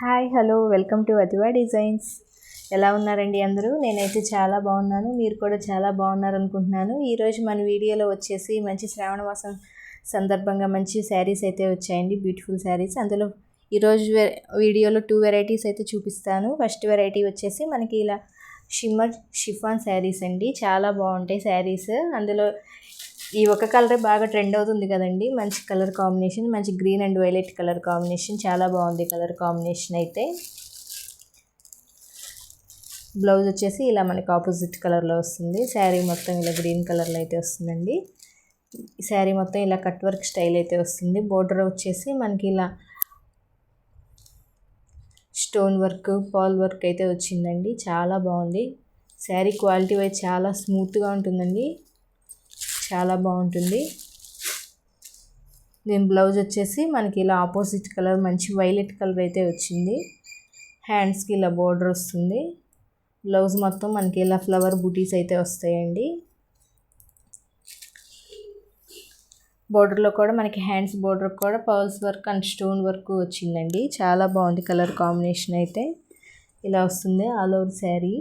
Hi hello welcome to Athiva designs. ఎలా ఉన్నారండి అందరూ? నేనైతే చాలా బాగున్నాను, మీరు కూడా చాలా బాగున్నారు అనుకుంటున్నాను. ఈరోజు మన వీడియోలో వచ్చేసి మంచి శ్రావణ మాసం సందర్భంగా మంచి శారీస్ అయితే వచ్చాయండి, బ్యూటిఫుల్ శారీస్. అందులో ఈరోజు వీడియోలో 2 వెరైటీస్ అయితే చూపిస్తాను. ఫస్ట్ వెరైటీ వచ్చేసి మనకి ఇలా షిమ్మర్ షిఫాన్ శారీస్ అండి, చాలా బాగుంటాయి శారీస్. అందులో ఈ ఒక కలర్ బాగా ట్రెండ్ అవుతుంది కదండి, మంచి కలర్ కాంబినేషన్, మంచి green and violet colour combination, చాలా బాగుంది కలర్ కాంబినేషన్ అయితే. బ్లౌజ్ వచ్చేసి ఇలా మనకి ఆపోజిట్ కలర్లో వస్తుంది. శారీ మొత్తం ఇలా గ్రీన్ కలర్లో అయితే వస్తుందండి. శారీ మొత్తం ఇలా కట్ వర్క్ స్టైల్ అయితే వస్తుంది. బోర్డర్ వచ్చేసి మనకి ఇలా స్టోన్ వర్క్, పాల్ వర్క్ అయితే వచ్చిందండి, చాలా బాగుంది. శారీ క్వాలిటీ వైజ్ చాలా స్మూత్గా ఉంటుందండి, చాలా బాగుంటుంది. దీని బ్లౌజ్ వచ్చేసి మనకి ఇలా ఆపోజిట్ కలర్ మంచి వైలెట్ కలర్ అయితే వచ్చింది. హ్యాండ్స్కి ఇలా బోర్డర్ వస్తుంది. బ్లౌజ్ మొత్తం మనకి ఇలా ఫ్లవర్ బూటీస్ అయితే వస్తాయండి. బోర్డర్లో కూడా మనకి హ్యాండ్స్ బోర్డర్ కూడా pearls work and stone work వచ్చిందండి, చాలా బాగుంది కలర్ కాంబినేషన్ అయితే. ఇలా వస్తుంది all over sari.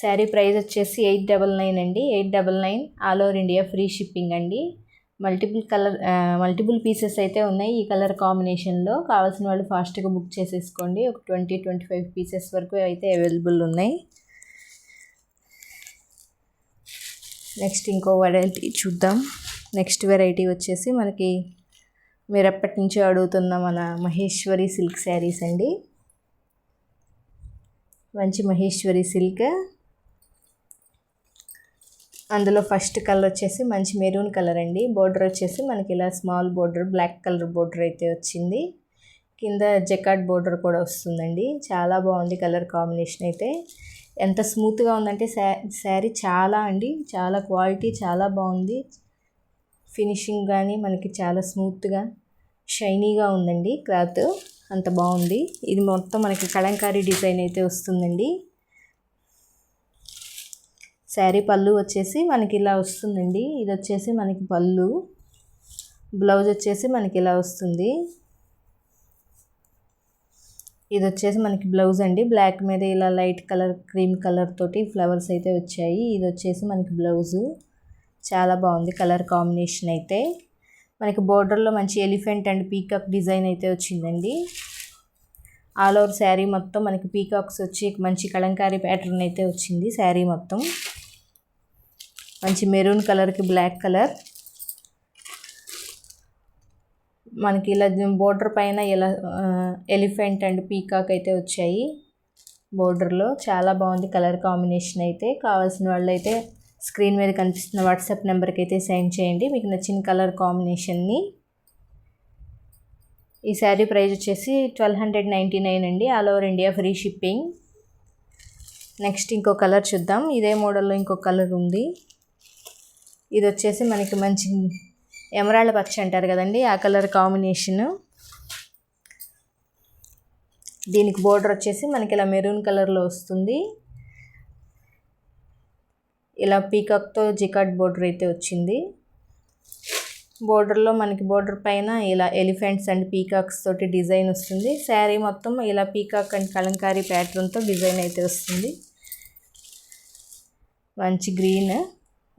Sari price వచ్చేసి 899 అండి, 899 all over India, free shipping అండి. మల్టిపుల్ పీసెస్ అయితే ఉన్నాయి ఈ కలర్ కాంబినేషన్లో. కావాల్సిన వాళ్ళు ఫాస్ట్గా బుక్ చేసేసుకోండి. ఒక 20-25 పీసెస్ వరకు అయితే అవైలబుల్ ఉన్నాయి. నెక్స్ట్ ఇంకో వెరైటీ చూద్దాం. నెక్స్ట్ వెరైటీ వచ్చేసి మనకి మీరు ఎప్పటి నుంచో అడుగుతున్న మన మహేశ్వరి సిల్క్ శారీస్ అండి. మంచి మహేశ్వరి సిల్క్. అందులో ఫస్ట్ కలర్ వచ్చేసి మంచి మెరూన్ కలర్ అండి. బోర్డర్ వచ్చేసి మనకి ఇలా small border, black colour border అయితే వచ్చింది. కింద జకాట్ బోర్డర్ కూడా వస్తుందండి, చాలా బాగుంది కలర్ కాంబినేషన్ అయితే. ఎంత స్మూత్గా ఉందంటే శారీ చాలా అండి, చాలా క్వాలిటీ చాలా బాగుంది. ఫినిషింగ్ కానీ మనకి చాలా స్మూత్గా షైనీగా ఉందండి, క్లాత్ అంత బాగుంది. ఇది మొత్తం మనకి కలంకారీ డిజైన్ అయితే వస్తుందండి. శారీ పళ్ళు వచ్చేసి మనకి ఇలా వస్తుందండి, ఇది వచ్చేసి మనకి పళ్ళు. బ్లౌజ్ వచ్చేసి మనకి ఇలా వస్తుంది. ఇది వచ్చేసి మనకి బ్లౌజ్ అండి, బ్లాక్ మీద ఇలా లైట్ కలర్ క్రీమ్ కలర్ తోటి ఫ్లవర్స్ అయితే వచ్చాయి. ఇది వచ్చేసి మనకి బ్లౌజు, చాలా బాగుంది కలర్ కాంబినేషన్ అయితే. మనకి బోర్డర్లో మంచి ఎలిఫెంట్ అండ్ పీకాక్ డిజైన్ అయితే వచ్చిందండి. ఆల్ ఓవర్ శారీ మొత్తం మనకి పీకాక్స్ వచ్చి మంచి కలంకారీ ప్యాటర్న్ అయితే వచ్చింది. శారీ మొత్తం మంచి మెరూన్ కలర్కి బ్లాక్ కలర్, మనకి ఇలా బోర్డర్ పైన ఇలా ఎలిఫెంట్ అండ్ పీకాక్ అయితే వచ్చాయి బోర్డర్లో, చాలా బాగుంది కలర్ కాంబినేషన్ అయితే. కావాల్సిన వాళ్ళు అయితే స్క్రీన్ మీద కనిపిస్తున్న వాట్సాప్ నెంబర్కి అయితే సెండ్ చేయండి మీకు నచ్చిన కలర్ కాంబినేషన్ని. ఈ శారీ ప్రైస్ వచ్చేసి 1299 అండి, all over India, free shipping. Next ఇంకో కలర్ చూద్దాం. ఇదే మోడల్లో ఇంకో కలర్ ఉంది. ఇది వచ్చేసి మనకి మంచి ఎమరాల్డ్ పచ్చ అంటారు కదండి, ఆ కలర్ కాంబినేషను. దీనికి బోర్డర్ వచ్చేసి మనకి ఇలా మెరూన్ కలర్లో వస్తుంది. ఇలా పీకాక్తో జికాట్ బోర్డర్ అయితే వచ్చింది. బోర్డర్లో మనకి బోర్డర్ పైన ఇలా ఎలిఫెంట్స్ అండ్ పీకాక్స్ తోటి డిజైన్ వస్తుంది. శారీ మొత్తం ఇలా పీకాక్ అండ్ కలంకారీ ప్యాటర్న్తో డిజైన్ అయితే వస్తుంది. మంచి green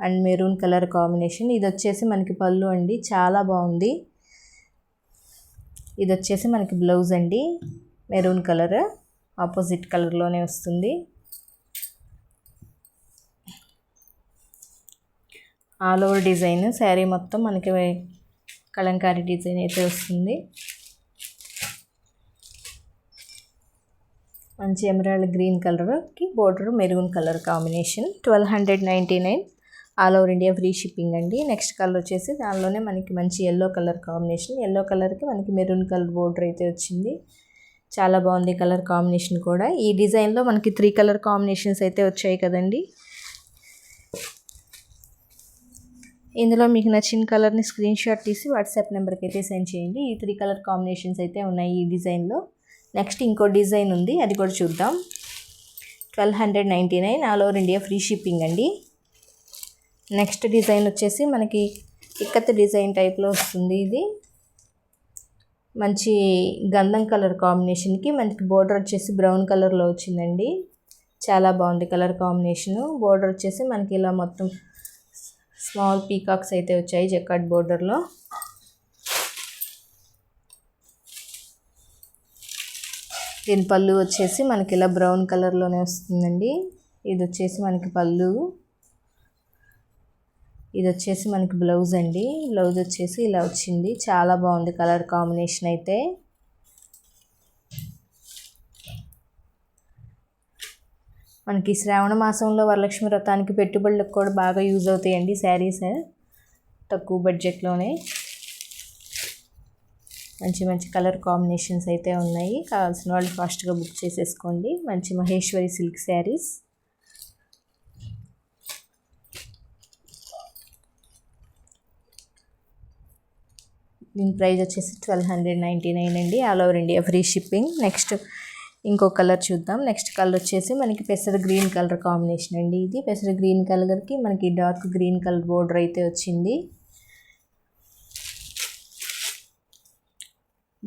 and maroon colour combination. ఇది వచ్చేసి మనకి పళ్ళు అండి, చాలా బాగుంది. ఇది వచ్చేసి మనకి బ్లౌజ్ అండి, మెరూన్ కలర్ ఆపోజిట్ కలర్లోనే వస్తుంది. ఆల్ ఓవర్ డిజైన్ శారీ మొత్తం మనకి కలంకారీ డిజైన్ అయితే వస్తుంది. మంచి ఎమరాల్డ్ గ్రీన్ కలర్కి border maroon colour combination. 1299 all over India, free shipping అండి. నెక్స్ట్ కలర్ వచ్చేసి దానిలోనే మనకి మంచి ఎల్లో కలర్ కాంబినేషన్. ఎల్లో కలర్కి మనకి మెరూన్ కలర్ బోర్డర్ అయితే వచ్చింది, చాలా బాగుంది కలర్ కాంబినేషన్ కూడా. ఈ డిజైన్లో మనకి 3 కలర్ కాంబినేషన్స్ అయితే వచ్చాయి కదండి. ఇందులో మీకు నచ్చిన కలర్ని స్క్రీన్ షాట్ తీసి వాట్సాప్ నెంబర్కి అయితే సెండ్ చేయండి. ఈ 3 కలర్ కాంబినేషన్స్ అయితే ఉన్నాయి ఈ డిజైన్లో. నెక్స్ట్ ఇంకో డిజైన్ ఉంది, అది కూడా చూద్దాం. 1299 all over India, free shipping అండి. నెక్స్ట్ డిజైన్ వచ్చేసి మనకి ఇక్కత్ డిజైన్ టైప్లో వస్తుంది. ఇది మంచి గంధం కలర్ కాంబినేషన్కి మనకి బోర్డర్ వచ్చేసి బ్రౌన్ కలర్లో వచ్చిందండి. చాలా బాగుంది కలర్ కాంబినేషను. బోర్డర్ వచ్చేసి మనకి ఇలా మొత్తం స్మాల్ పీకాక్స్ అయితే వచ్చాయి జకార్డ్ బోర్డర్లో. దీని పళ్ళు వచ్చేసి మనకి ఇలా బ్రౌన్ కలర్లోనే వస్తుందండి. ఇది వచ్చేసి మనకి పళ్ళు, ఇది వచ్చేసి మనకి బ్లౌజ్ అండి. బ్లౌజ్ వచ్చేసి ఇలా వచ్చింది. చాలా బాగుంది కలర్ కాంబినేషన్ అయితే. మనకి శ్రావణ మాసంలో వరలక్ష్మి వ్రతానికి పెట్టుబడులకు కూడా బాగా యూజ్ అవుతాయండి శారీస్, తక్కువ బడ్జెట్లోనే. మంచి మంచి కలర్ కాంబినేషన్స్ అయితే ఉన్నాయి. కావాల్సిన వాళ్ళు ఫాస్ట్గా బుక్ చేసేసుకోండి. మంచి మహేశ్వరి సిల్క్ శారీస్. దీని ప్రైస్ వచ్చేసి 1299 అండి. All over India free shipping. Next ఇంకో కలర్ చూద్దాం. నెక్స్ట్ కలర్ వచ్చేసి మనకి పెసర గ్రీన్ కలర్ కాంబినేషన్ అండి. ఇది పెసర గ్రీన్ కలర్కి మనకి డార్క్ గ్రీన్ కలర్ బోర్డర్ అయితే వచ్చింది.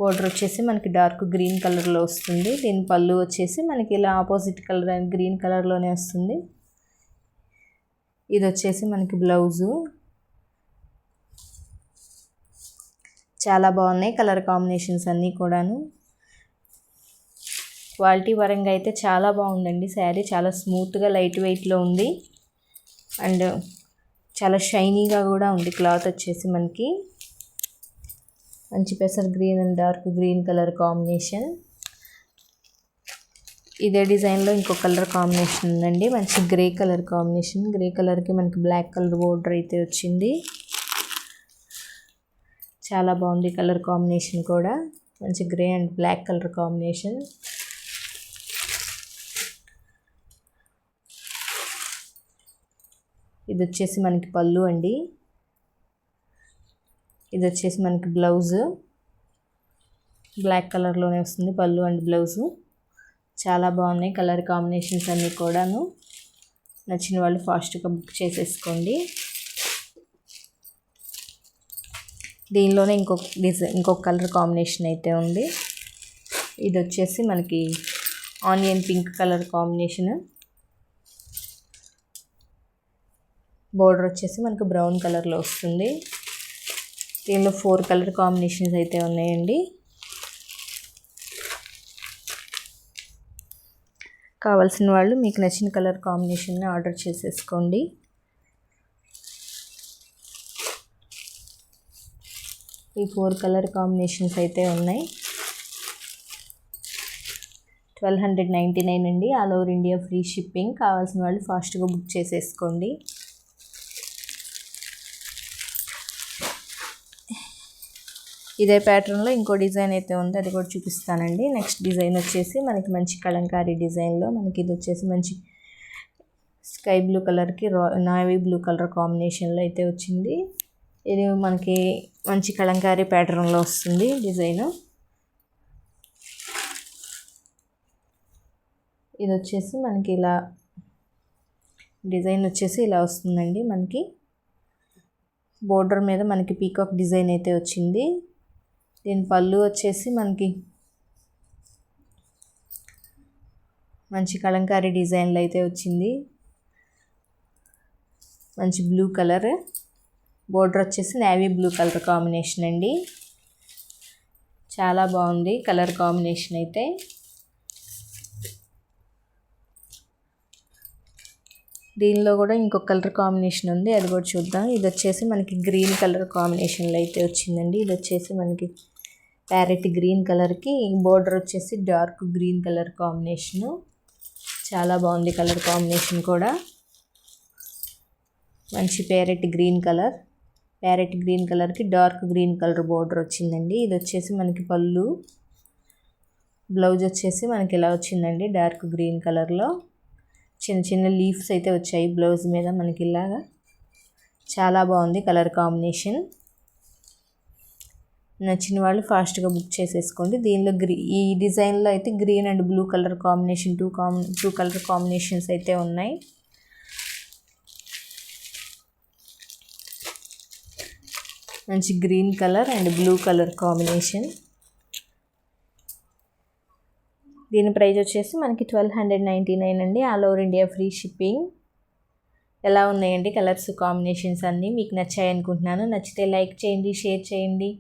బోర్డర్ వచ్చేసి మనకి డార్క్ గ్రీన్ కలర్లో వస్తుంది. దీని పళ్ళు వచ్చేసి మనకి ఇలా ఆపోజిట్ కలర్ అండ్ గ్రీన్ కలర్లోనే వస్తుంది. ఇది వచ్చేసి మనకి బ్లౌజు. చాలా బాగున్నాయి కలర్ కాంబినేషన్స్ అన్నీ కూడాను. క్వాలిటీ పరంగా అయితే చాలా బాగుందండి శారీ. చాలా స్మూత్గా లైట్ వెయిట్లో ఉంది అండ్ చాలా షైనీగా కూడా ఉంది. క్లాత్ వచ్చేసి మనకి మంచి పెసర్ green and dark green colour combination. ఇదే డిజైన్లో ఇంకో కలర్ కాంబినేషన్ ఉందండి. మంచి గ్రే కలర్ కాంబినేషన్. గ్రే కలర్కి మనకి బ్లాక్ కలర్ బోర్డర్ అయితే వచ్చింది. చాలా బాగుంది కలర్ కాంబినేషన్ కూడా. మంచి grey and black colour combination. ఇది వచ్చేసి మనకి పళ్ళు అండి. ఇది వచ్చేసి మనకి బ్లౌజు. బ్లాక్ కలర్లోనే వస్తుంది పళ్ళు అండ్ బ్లౌజు. చాలా బాగున్నాయి కలర్ కాంబినేషన్స్ అన్నీ కూడాను. నచ్చిన వాళ్ళు ఫాస్ట్గా బుక్ చేసేసుకోండి. దీనిలోనే ఇంకొక కలర్ కాంబినేషన్ అయితే ఉంది. ఇది వచ్చేసి మనకి onion pink colour combination. Border వచ్చేసి మనకు బ్రౌన్ కలర్లో వస్తుంది. దీనిలో 4 కలర్ కాంబినేషన్స్ అయితే ఉన్నాయండి. కావాల్సిన వాళ్ళు మీకు నచ్చిన కలర్ కాంబినేషన్ని ఆర్డర్ చేసేసుకోండి. ఈ 4 కలర్ కాంబినేషన్స్ అయితే ఉన్నాయి. 1299 అండి. All over India free shipping. కావాల్సిన వాళ్ళు ఫాస్ట్గా బుక్ చేసేసుకోండి. ఇదే ప్యాటర్న్లో ఇంకో డిజైన్ అయితే ఉంది, అది కూడా చూపిస్తానండి. నెక్స్ట్ డిజైన్ వచ్చేసి మనకి మంచి కలంకారీ డిజైన్లో మనకి ఇది వచ్చేసి మంచి స్కై బ్లూ కలర్కి నావీ బ్లూ కలర్ కాంబినేషన్లో అయితే వచ్చింది. ఇది మనకి మంచి కలంకారీ ప్యాటర్న్లో వస్తుంది డిజైను. ఇది వచ్చేసి మనకి ఇలా డిజైన్ వచ్చేసి ఇలా వస్తుందండి. మనకి బోర్డర్ మీద మనకి పీకాక్ డిజైన్ అయితే వచ్చింది. దీని పళ్ళు వచ్చేసి మనకి మంచి కలంకారీ డిజైన్లో అయితే వచ్చింది. మంచి బ్లూ కలర్. బోర్డర్ వచ్చేసి నేవీ బ్లూ కలర్ కాంబినేషన్ అండి. చాలా బాగుంది కలర్ కాంబినేషన్ అయితే. దీనిలో కూడా ఇంకొక కలర్ కాంబినేషన్ ఉంది, అది కూడా చూద్దాం. ఇది వచ్చేసి మనకి గ్రీన్ కలర్ కాంబినేషన్లో అయితే వచ్చిందండి. ఇది వచ్చేసి మనకి ప్యారెట్ గ్రీన్ కలర్కి బోర్డర్ వచ్చేసి డార్క్ గ్రీన్ కలర్ కాంబినేషను. చాలా బాగుంది కలర్ కాంబినేషన్ కూడా. మంచి ప్యారెట్ గ్రీన్ కలర్కి డార్క్ గ్రీన్ కలర్ బోర్డర్ వచ్చిందండి. ఇది వచ్చేసి మనకి పళ్ళు. బ్లౌజ్ వచ్చేసి మనకి ఇలా వచ్చిందండి డార్క్ గ్రీన్ కలర్లో. చిన్న చిన్న లీవ్స్ అయితే వచ్చాయి బ్లౌజ్ మీద మనకి ఇలాగా. చాలా బాగుంది కలర్ కాంబినేషన్. నచ్చిన వాళ్ళు ఫాస్ట్గా బుక్ చేసేసుకోండి. దీనిలో ఈ డిజైన్లో అయితే green and blue colour combination two colour combinations అయితే ఉన్నాయి. మంచి green colour and blue colour combination. దీని ప్రైస్ వచ్చేసి మనకి 1299 అండి. All over India free shipping. ఎలా ఉన్నాయండి కలర్స్ కాంబినేషన్స్ అన్నీ మీకు నచ్చాయి అనుకుంటున్నాను. నచ్చితే లైక్ చేయండి, షేర్ చేయండి,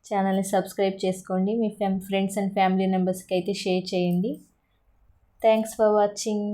ఛానల్ని సబ్స్క్రైబ్ చేసుకోండి. మీ ఫ్రెండ్స్ అండ్ ఫ్యామిలీ మెంబర్స్కి అయితే షేర్ చేయండి. Thanks for watching.